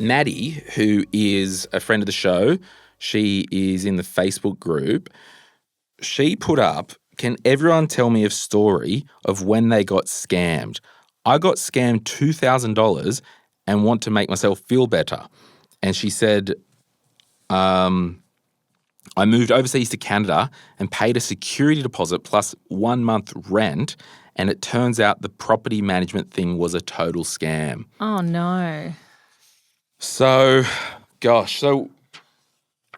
Maddie, who is a friend of the show, she is in the Facebook group. She put up, can everyone tell me a story of when they got scammed? I got scammed $2,000 and want to make myself feel better. And she said, I moved overseas to Canada and paid a security deposit plus 1 month rent, and it turns out the property management thing was a total scam. Oh, no. So,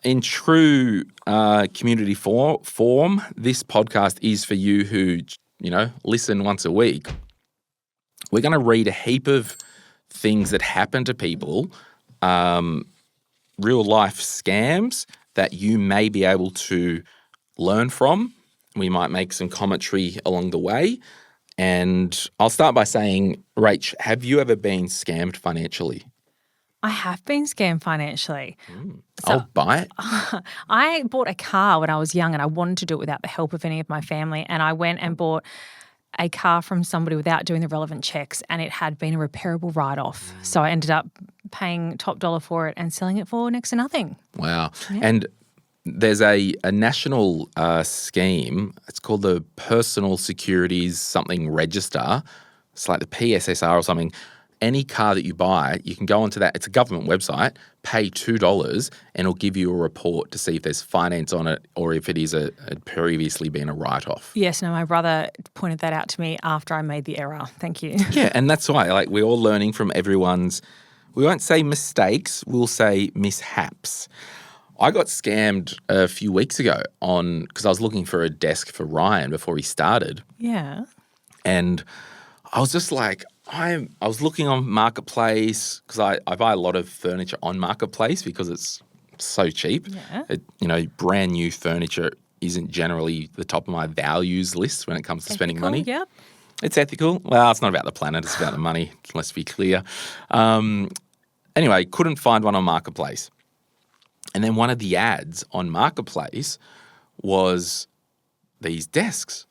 in true community form, this podcast is for you who, listen once a week. We're going to read a heap of things that happen to people, real life scams that you may be able to learn from. We might make some commentary along the way. And I'll start by saying, Rach, have you ever been scammed financially? I have been scammed financially. I'll buy it. I bought a car when I was young and I wanted to do it without the help of any of my family. And I went and bought a car from somebody without doing the relevant checks, and it had been a repairable write-off. So I ended up paying top dollar for it and selling it for next to nothing. Wow. Yeah. And there's a national scheme. It's called the Personal Securities something register. It's like the PSSR or something. Any car that you buy, you can go onto that. It's a government website, pay $2 and it'll give you a report to see if there's finance on it or if it is had previously been a write-off. Yes, no, my brother pointed that out to me after I made the error. Thank you. Yeah, and that's why we're all learning from everyone's, we won't say mistakes, we'll say mishaps. I got scammed a few weeks ago because I was looking for a desk for Ryan before he started. Yeah. And I was just like, I was looking on Marketplace because I buy a lot of furniture on Marketplace because it's so cheap. Yeah. Brand new furniture isn't generally the top of my values list when it comes to spending money. Yep. It's ethical. Well, it's not about the planet. It's about the money. Let's be clear. Anyway, couldn't find one on Marketplace. And then one of the ads on Marketplace was these desks.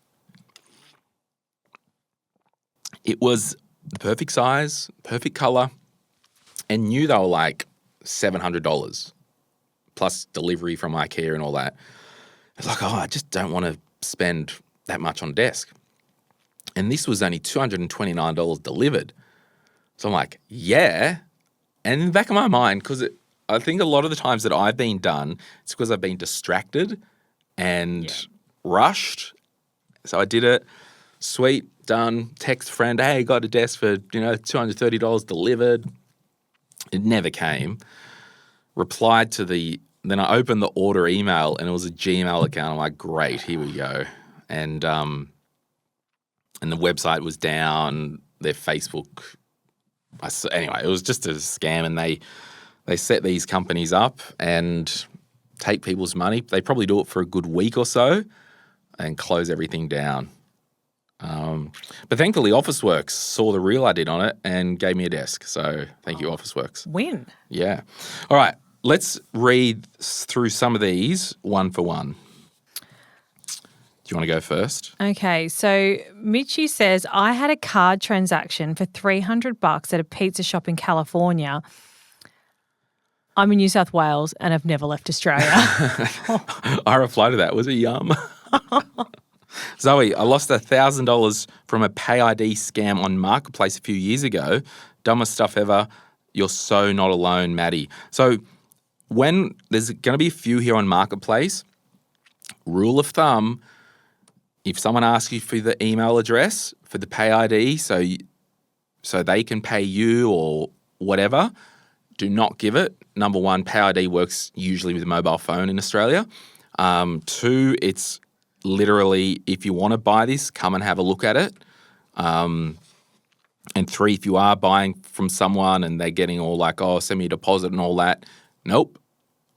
It was the perfect size, perfect color, and knew they were like $700 plus delivery from IKEA and all that. I was like, I just don't want to spend that much on a desk. And this was only $229 delivered. So I'm like, yeah. And in the back of my mind, because I think a lot of the times that I've been done, it's because I've been distracted and rushed. So I did it. Sweet, done. Text friend, hey, got a desk for, $230 delivered. It never came. Replied to then I opened the order email and it was a Gmail account. I'm like, great, here we go. And the website was down, their Facebook. Anyway, it was just a scam, and they set these companies up and take people's money. They probably do it for a good week or so and close everything down. But thankfully, Officeworks saw the reel I did on it and gave me a desk. So thank you, Officeworks. Win. Yeah. All right. Let's read through some of these one for one. Do you want to go first? Okay. So Mitchie says, I had a card transaction for $300 at a pizza shop in California. I'm in New South Wales and I've never left Australia. I replied to that. Was it yum? Zoe, I lost $1,000 from a pay ID scam on Marketplace a few years ago. Dumbest stuff ever. You're so not alone, Maddie. So when there's going to be a few here on Marketplace, rule of thumb, if someone asks you for the email address for the pay ID so they can pay you or whatever, do not give it. Number one, pay ID works usually with a mobile phone in Australia. Two, it's literally, if you want to buy this, come and have a look at it. And three, if you are buying from someone and they're getting all like, send me a deposit and all that, nope.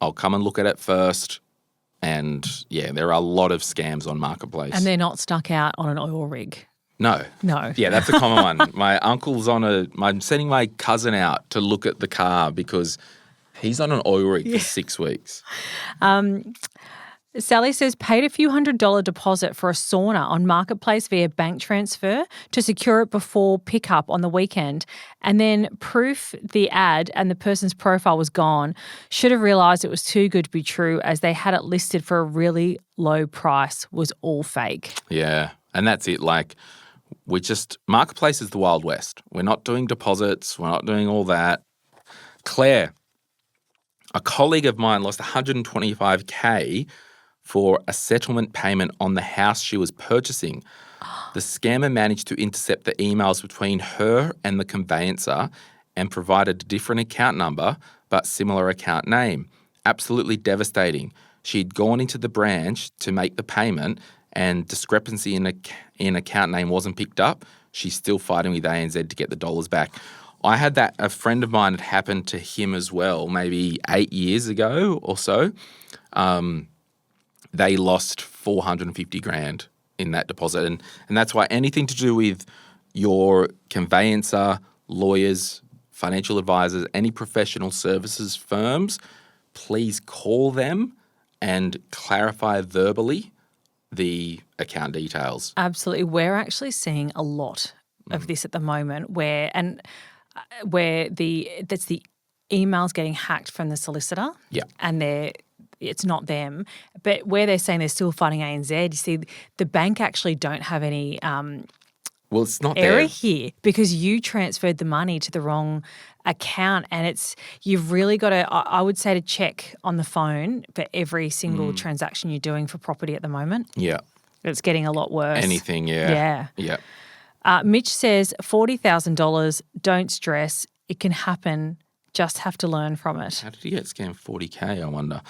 I'll come and look at it first. And, yeah, there are a lot of scams on Marketplace. And they're not stuck out on an oil rig. No. Yeah, that's a common one. My uncle's I'm sending my cousin out to look at the car because he's on an oil rig for 6 weeks. Sally says, paid a few $100 deposit for a sauna on Marketplace via bank transfer to secure it before pickup on the weekend, and then proof the ad and the person's profile was gone. Should have realised it was too good to be true as they had it listed for a really low price. Was all fake. Yeah, and that's it. Like, Marketplace is the Wild West. We're not doing deposits. We're not doing all that. Claire, a colleague of mine lost $125K for a settlement payment on the house she was purchasing. The scammer managed to intercept the emails between her and the conveyancer and provided a different account number but similar account name. Absolutely devastating. She'd gone into the branch to make the payment and discrepancy in account name wasn't picked up. She's still fighting with ANZ to get the dollars back. I had that, a friend of mine, had happened to him as well, maybe 8 years ago or so. They lost $450,000 in that deposit. And that's why anything to do with your conveyancer, lawyers, financial advisors, any professional services firms, please call them and clarify verbally the account details. Absolutely. We're actually seeing a lot of this at the moment where the emails getting hacked from the solicitor. Yeah. And it's not them. But where they're saying they're still fighting ANZ, you see the bank actually don't have any well, it's not error there. here because you transferred the money to the wrong account, and you've really got to, I would say, to check on the phone for every single transaction you're doing for property at the moment. Yeah. It's getting a lot worse. Anything, yeah. Yeah. Mitch says $40,000, don't stress, it can happen, just have to learn from it. How did he get scammed $40K, I wonder?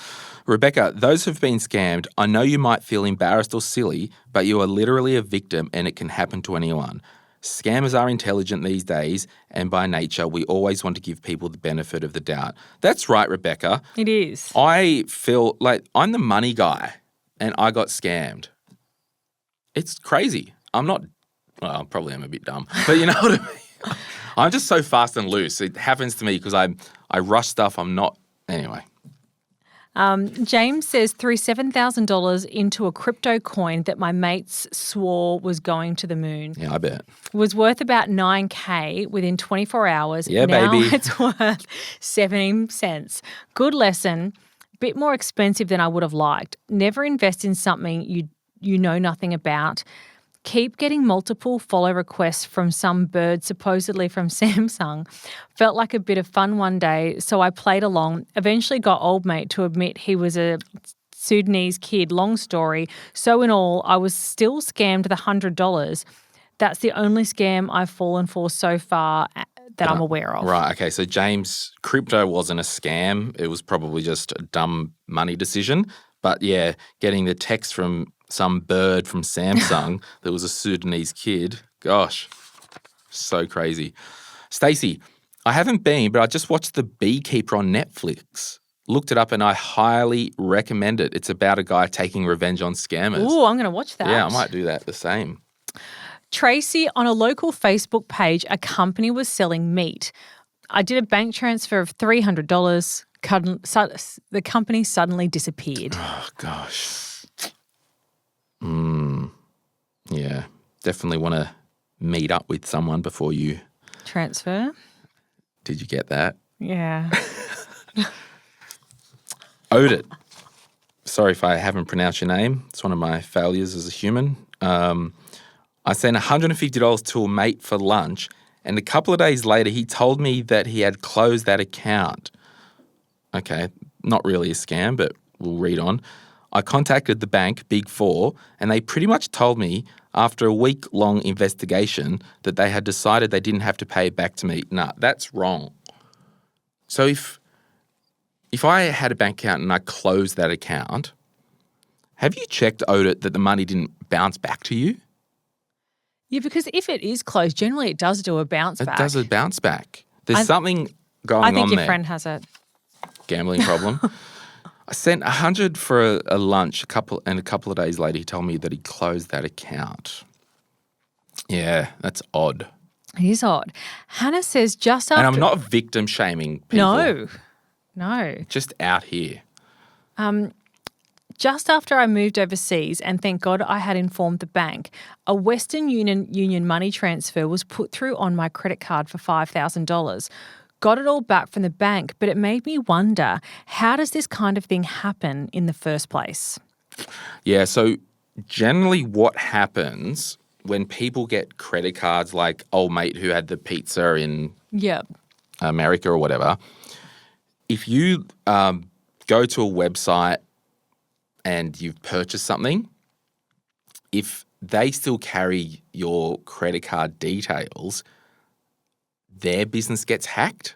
Rebecca, those who've been scammed, I know you might feel embarrassed or silly, but you are literally a victim and it can happen to anyone. Scammers are intelligent these days, and by nature, we always want to give people the benefit of the doubt. That's right, Rebecca. It is. I feel like I'm the money guy and I got scammed. It's crazy. I probably am a bit dumb, but you know what I mean? I'm just so fast and loose. It happens to me because I rush stuff. I'm not – anyway. James says threw $7,000 into a crypto coin that my mates swore was going to the moon. Yeah, I bet. Was worth about $9K within 24 hours. Yeah, now baby. It's worth 17 cents. Good lesson. Bit more expensive than I would have liked. Never invest in something you know nothing about. Keep getting multiple follow requests from some bird, supposedly from Samsung. Felt like a bit of fun one day, so I played along. Eventually got old mate to admit he was a Sudanese kid. Long story. So in all, I was still scammed the $100. That's the only scam I've fallen for so far that I'm aware of. Right, okay. So James, crypto wasn't a scam. It was probably just a dumb money decision. But yeah, getting the text from some bird from Samsung that was a Sudanese kid. Gosh, so crazy. Stacey, I haven't been, but I just watched The Beekeeper on Netflix. Looked it up and I highly recommend it. It's about a guy taking revenge on scammers. Ooh, I'm going to watch that. Yeah, I might do that the same. Tracy, on a local Facebook page, a company was selling meat. I did a bank transfer of $300. The company suddenly disappeared. Oh, gosh. Yeah, definitely want to meet up with someone before you transfer. Did you get that? Yeah. Odit. Sorry if I haven't pronounced your name. It's one of my failures as a human. I sent $150 to a mate for lunch, and a couple of days later he told me that he had closed that account. Okay, not really a scam, but we'll read on. I contacted the bank, Big Four, and they pretty much told me after a week-long investigation that they had decided they didn't have to pay it back to me. Nah, that's wrong. So if I had a bank account and I closed that account, have you checked, Odit, that the money didn't bounce back to you? Yeah, because if it is closed, generally it does do a bounce back. It does a bounce back. There's something going on there. I think your friend has a gambling problem. I sent $100 for a lunch and a couple of days later he told me that he closed that account. Yeah, that's odd. It is odd. Hannah says just after... And I'm not victim shaming people. No. Just out here. Just after I moved overseas, and thank God I had informed the bank, a Western Union money transfer was put through on my credit card for $5,000. Got it all back from the bank, but it made me wonder, how does this kind of thing happen in the first place? Yeah, so generally what happens when people get credit cards like old mate who had the pizza in America or whatever, if you go to a website and you've purchased something, if they still carry your credit card details, their business gets hacked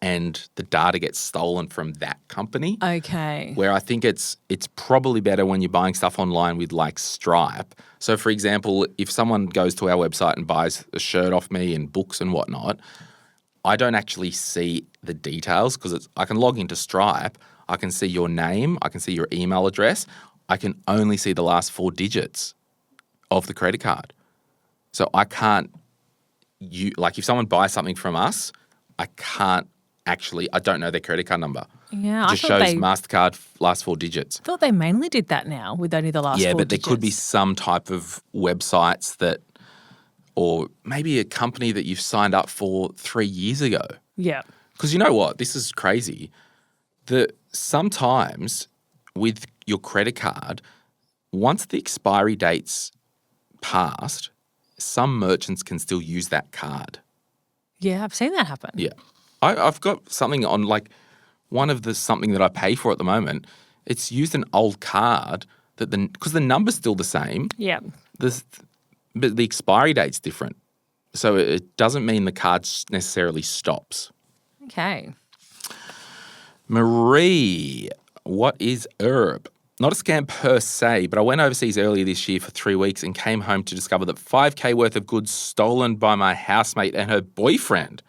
and the data gets stolen from that company. Okay. Where I think it's probably better when you're buying stuff online with like Stripe. So, for example, if someone goes to our website and buys a shirt off me and books and whatnot, I don't actually see the details because I can log into Stripe. I can see your name. I can see your email address. I can only see the last 4 digits of the credit card. So I can't, if someone buys something from us, I don't know their credit card number. Yeah, It just shows MasterCard last 4 digits. I thought they mainly did that now with only the last 4 digits. Yeah, but there could be some type of websites that, or maybe a company that you've signed up for 3 years ago. Yeah. Because you know what? This is crazy. Sometimes with your credit card, once the expiry date's passed, some merchants can still use that card. Yeah, I've seen that happen. Yeah. I've got something on something that I pay for at the moment. It's used an old card because the number's still the same. Yeah. But the expiry date's different. So it doesn't mean the card necessarily stops. Okay. Marie, what is herb? Not a scam per se, but I went overseas earlier this year for 3 weeks and came home to discover that $5,000 worth of goods stolen by my housemate and her boyfriend.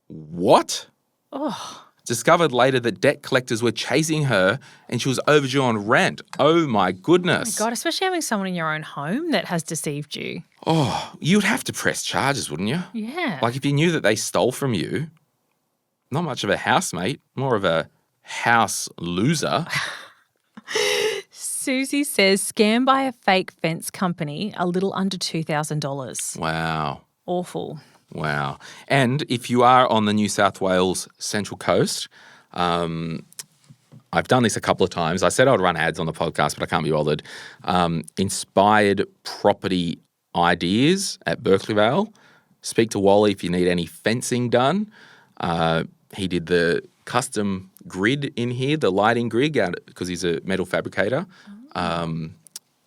What? Oh. Discovered later that debt collectors were chasing her and she was overdue on rent. Oh, my goodness. Oh, my God, especially having someone in your own home that has deceived you. Oh, you'd have to press charges, wouldn't you? Yeah. Like if you knew that they stole from you, not much of a housemate, more of a house loser. Susie says, scammed by a fake fence company, a little under $2,000. Wow. Awful. Wow. And if you are on the New South Wales Central Coast, I've done this a couple of times. I said I'd run ads on the podcast, but I can't be bothered. Inspired property ideas at Berkeley Vale. Speak to Wally if you need any fencing done. He did the custom grid in here, the lighting grid, because he's a metal fabricator. And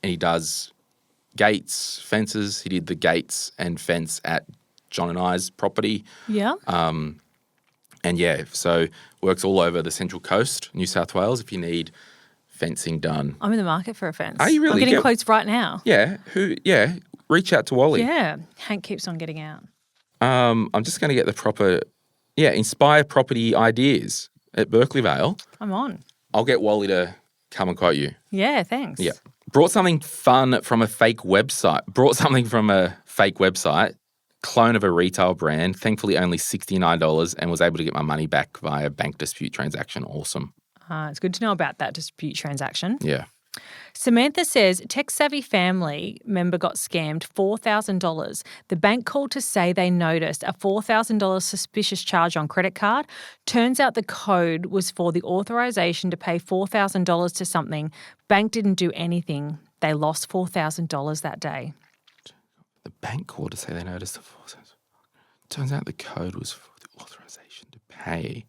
he does gates, fences. He did the gates and fence at John and I's property. Yeah. And yeah, so works all over the Central Coast, New South Wales, if you need fencing done. I'm in the market for a fence. Are you really? I'm getting quotes right now. Yeah. Reach out to Wally. Yeah. Hank keeps on getting out. I'm just going to get the proper, Inspire Property Ideas at Berkeley Vale. I'm on. I'll get Wally to come and quote you. Yeah, thanks. Yeah. Brought something from a fake website. Clone of a retail brand, thankfully only $69, and was able to get my money back via bank dispute transaction. Awesome. It's good to know about that dispute transaction. Yeah. Samantha says, tech-savvy family member got scammed $4,000. The bank called to say they noticed a $4,000 suspicious charge on credit card. Turns out the code was for the authorization to pay $4,000 to something. Bank didn't do anything. They lost $4,000 that day. The bank called to say they noticed the $4,000. Turns out the code was for the authorization to pay.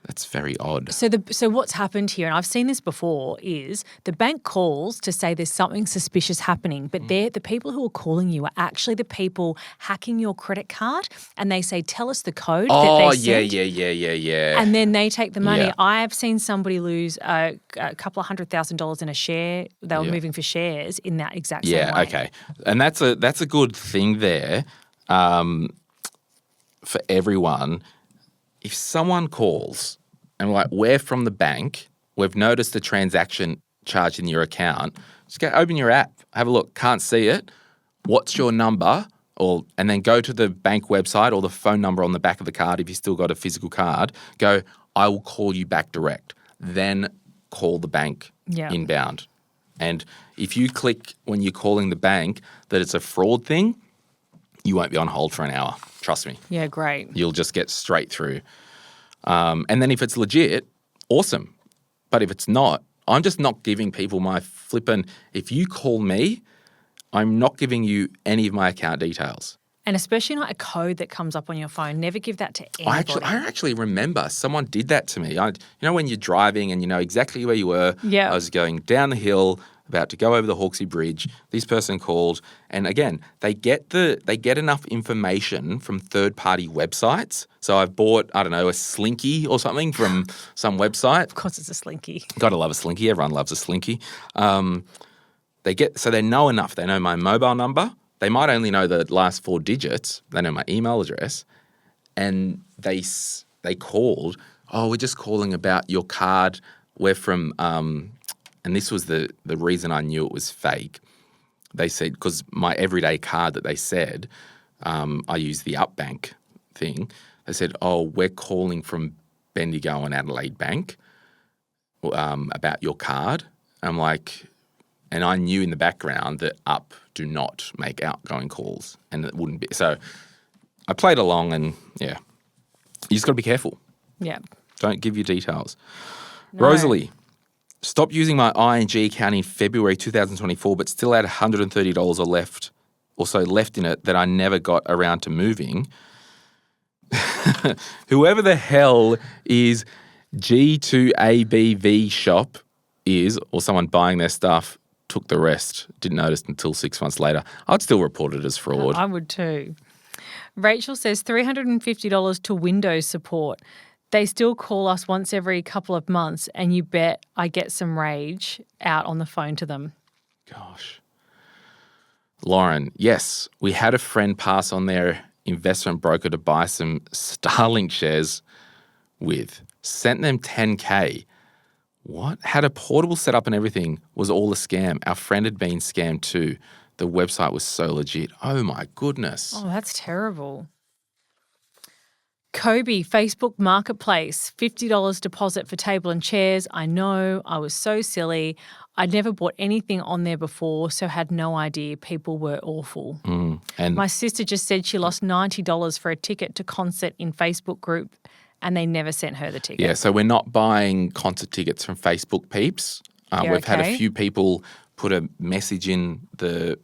That's very odd. So what's happened here, and I've seen this before, is the bank calls to say there's something suspicious happening, but the people who are calling you are actually the people hacking your credit card, and they say, tell us the code that they sent. Yeah. And then they take the money. Yeah. I've seen somebody lose a couple of $100,000 in a share. They were moving for shares in that exact same way. Yeah, okay. And that's a good thing there for everyone. If someone calls and we're from the bank, we've noticed a transaction charge in your account, just open your app, have a look, can't see it, what's your number, and then go to the bank website or the phone number on the back of the card if you still got a physical card, go, I will call you back direct. Then call the bank Yeah. inbound. And if you click when you're calling the bank that it's a fraud thing, you won't be on hold for an hour. Trust me. Yeah, great. You'll just get straight through. And then if it's legit, awesome. But if it's not, I'm just not giving people my flippin'. If you call me, I'm not giving you any of my account details. And especially not a code that comes up on your phone. Never give that to anybody. I actually remember someone did that to me. When you're driving and you know exactly where you were. Yeah. I was going down the hill, about to go over the Hawkesbury Bridge. This person called, and again, they get enough information from third-party websites. So I've bought, I don't know, a Slinky or something from some website. Of course, it's a Slinky. Gotta love a Slinky. Everyone loves a Slinky. They know enough. They know my mobile number. They might only know the last 4 digits. They know my email address, and they called. Oh, we're just calling about your card. We're from, and this was the reason I knew it was fake. They said because my everyday card that they said, I use the Upbank thing. They said, oh, we're calling from Bendigo and Adelaide Bank about your card. I'm like. And I knew in the background that Up do not make outgoing calls, and it wouldn't be. So I played along, and yeah, you just got to be careful. Yeah. Don't give your details. No. Rosalie, stopped using my ING account in February 2024, but still had $130 left in it that I never got around to moving. Whoever the hell is G2ABV shop is, or someone buying their stuff, took the rest. Didn't notice until 6 months later. I'd still report it as fraud. I would too. Rachel says $350 to Windows support. They still call us once every couple of months, and you bet I get some rage out on the phone to them. Gosh. Lauren, yes, we had a friend pass on their investment broker to buy some Starlink shares with. Sent them $10K. What? Had a portable setup and everything. Was all a scam. Our friend had been scammed too. The website was so legit. Oh my goodness. Oh, that's terrible. Kobe, Facebook Marketplace, $50 deposit for table and chairs. I know, I was so silly. I'd never bought anything on there before, so had no idea. People were awful. And my sister just said she lost $90 for a ticket to concert in Facebook group, and they never sent her the ticket. yeah, so we're not buying concert tickets from Facebook peeps. Yeah, We've had a okay. few people put a message in the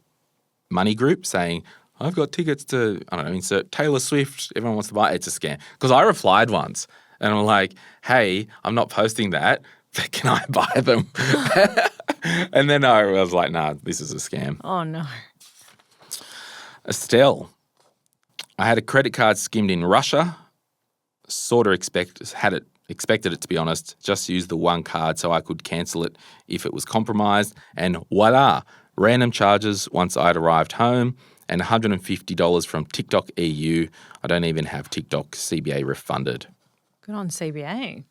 money group saying, I've got tickets to, I don't know, insert Taylor Swift. Everyone wants to buy it. It's a scam. Because I replied once and I'm like, hey, I'm not posting that. Can I buy them? And then I was like, nah, this is a scam. Oh, no. Estelle, I had a credit card skimmed in Russia. Sort of expected it, to be honest. Just used the one card so I could cancel it if it was compromised. And voila, random charges once I'd arrived home and $150 from TikTok EU. I don't even have TikTok CBA refunded. Good on CBA.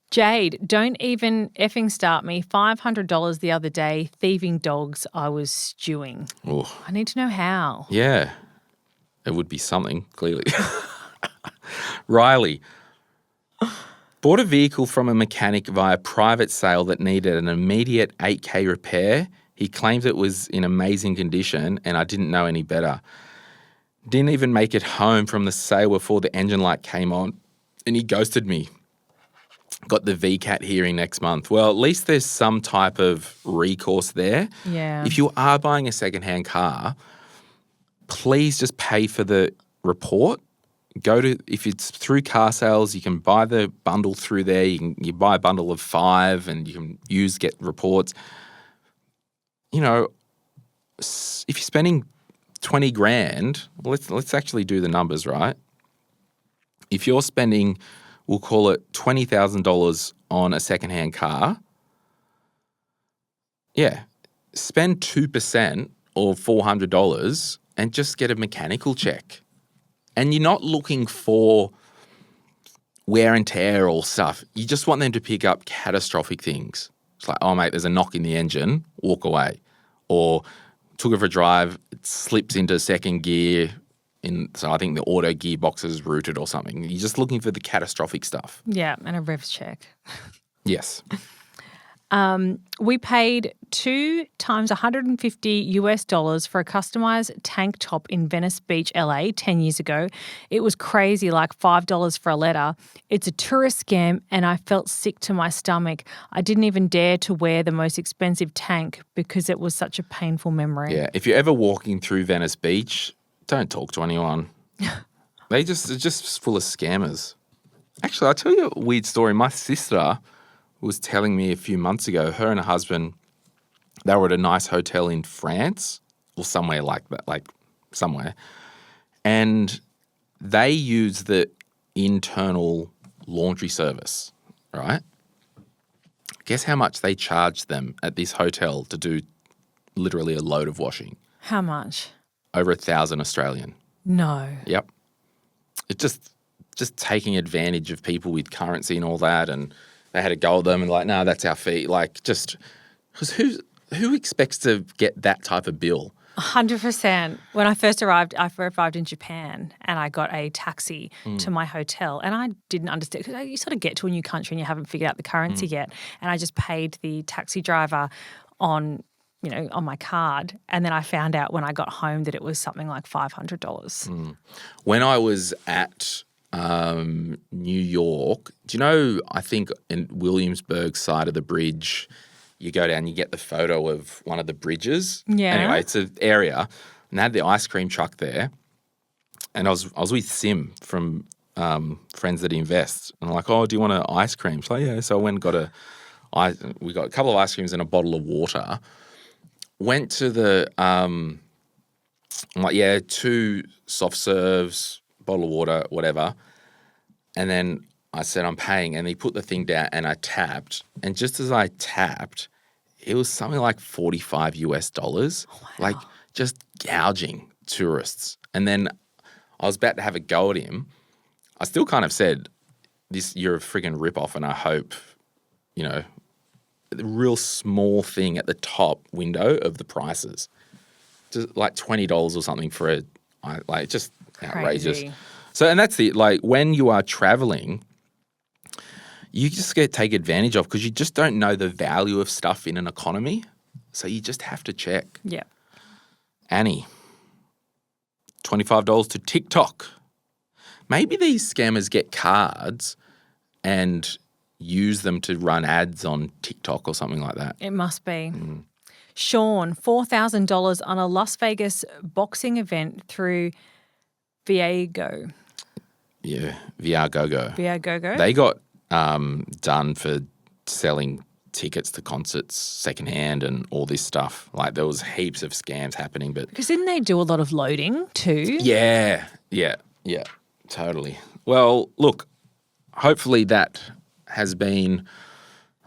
Jade, don't even effing start me. $500 the other day, thieving dogs I was stewing. Ooh. I need to know how. Yeah, it would be something, clearly. Riley, bought a vehicle from a mechanic via private sale that needed an immediate $8K repair. He claims it was in amazing condition and I didn't know any better. Didn't even make it home from the sale before the engine light came on and he ghosted me. Got the VCAT hearing next month. Well, at least there's some type of recourse there. Yeah. If you are buying a secondhand car, please just pay for the report. If it's through car sales, you can buy the bundle through there. You buy a bundle of 5 and you can get reports. You know, if you're spending 20 grand, let's actually do the numbers, right? If you're spending, we'll call it $20,000 on a secondhand car, yeah, spend 2% or $400 and just get a mechanical check. And you're not looking for wear and tear or stuff. You just want them to pick up catastrophic things. It's like, oh, mate, there's a knock in the engine, walk away. Or took it for a drive, it slips into second gear. So I think the auto gearbox is rooted or something. You're just looking for the catastrophic stuff. Yeah, and a revs check. Yes. We paid 2 times $150 for a customized tank top in Venice Beach, LA, 10 years ago. It was crazy, like $5 for a letter. It's a tourist scam, and I felt sick to my stomach. I didn't even dare to wear the most expensive tank because it was such a painful memory. Yeah, if you're ever walking through Venice Beach, don't talk to anyone. They're just full of scammers. Actually, I'll tell you a weird story. My sister was telling me a few months ago, her and her husband, they were at a nice hotel in France or somewhere like that, like somewhere. And they use the internal laundry service, right? Guess how much they charged them at this hotel to do literally a load of washing? How much? Over 1,000 Australian. No. Yep. It's just taking advantage of people with currency and all that, and they had a go at them and like, no, that's our fee. Like, just because who expects to get that type of bill? 100%. When I first arrived, in Japan and I got a taxi to my hotel, and I didn't understand because you sort of get to a new country and you haven't figured out the currency yet, and I just paid the taxi driver on my card, and then I found out when I got home that it was something like $500. When I was at New York, do you know, I think in Williamsburg side of the bridge, you go down, you get the photo of one of the bridges. Yeah. Anyway, it's an area, and they had the ice cream truck there, and I was with Sim from Friends That Invest, and I'm like, oh, do you want an ice cream? So yeah, so I went and we got a couple of ice creams and a bottle of water. Went to the, I'm like, yeah, 2 soft serves, bottle of water, whatever. And then I said, I'm paying. And he put the thing down and I tapped. And just as I tapped, it was something like $45. Oh, wow. Like just gouging tourists. And then I was about to have a go at him. I still kind of said, you're a friggin' ripoff, and I hope, the real small thing at the top window of the prices. Just like $20 or something for just outrageous. Crazy. So, and that's it. Like when you are traveling, you just get take advantage of because you just don't know the value of stuff in an economy. So you just have to check. Yeah. Annie, $25 to TikTok. Maybe these scammers get cards and use them to run ads on TikTok or something like that. It must be. Sean, $4,000 on a Las Vegas boxing event through Viago. Yeah, Viagogo. Viagogo? They got done for selling tickets to concerts secondhand and all this stuff. Like there was heaps of scams happening. But Because didn't they do a lot of loading too? Yeah, totally. Well, look, hopefully that has been,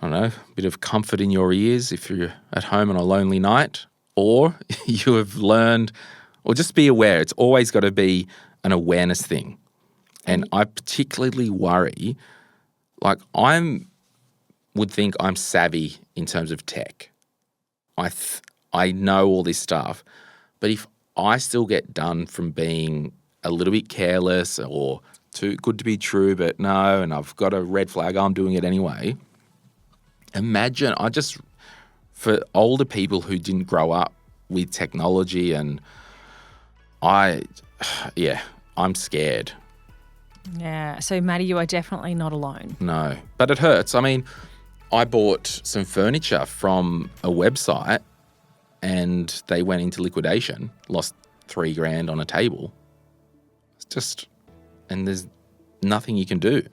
I don't know, a bit of comfort in your ears if you're at home on a lonely night, or you have learned, or just be aware. It's always got to be an awareness thing. And I particularly worry, like would think I'm savvy in terms of tech. I know all this stuff, but if I still get done from being a little bit careless or too good to be true, but no, and I've got a red flag, I'm doing it anyway. Imagine, for older people who didn't grow up with technology, and I'm scared. Yeah. So, Maddie, you are definitely not alone. No, but it hurts. I mean, I bought some furniture from a website and they went into liquidation, lost $3,000 on a table. It's just, and there's nothing you can do.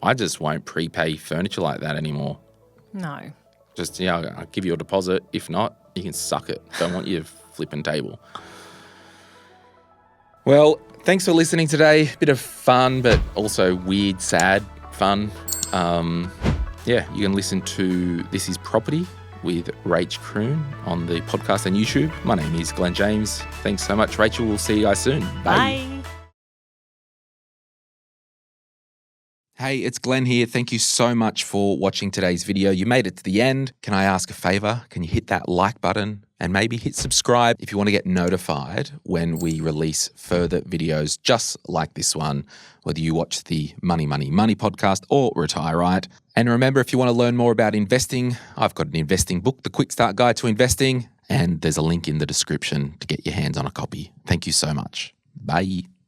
I just won't prepay furniture like that anymore. No. Just, I'll give you a deposit. If not, you can suck it. Don't want your flipping table. Well, thanks for listening today. Bit of fun, but also weird, sad fun. You can listen to This Is Property with Rach Kroon on the podcast and YouTube. My name is Glen James. Thanks so much, Rachel. We'll see you guys soon. Bye. Bye. Hey, it's Glen here. Thank you so much for watching today's video. You made it to the end. Can I ask a favor? Can you hit that like button and maybe hit subscribe if you want to get notified when we release further videos just like this one, whether you watch the Money podcast or Retire Right. And remember, if you want to learn more about investing, I've got an investing book, The Quick Start Guide to Investing, and there's a link in the description to get your hands on a copy. Thank you so much. Bye.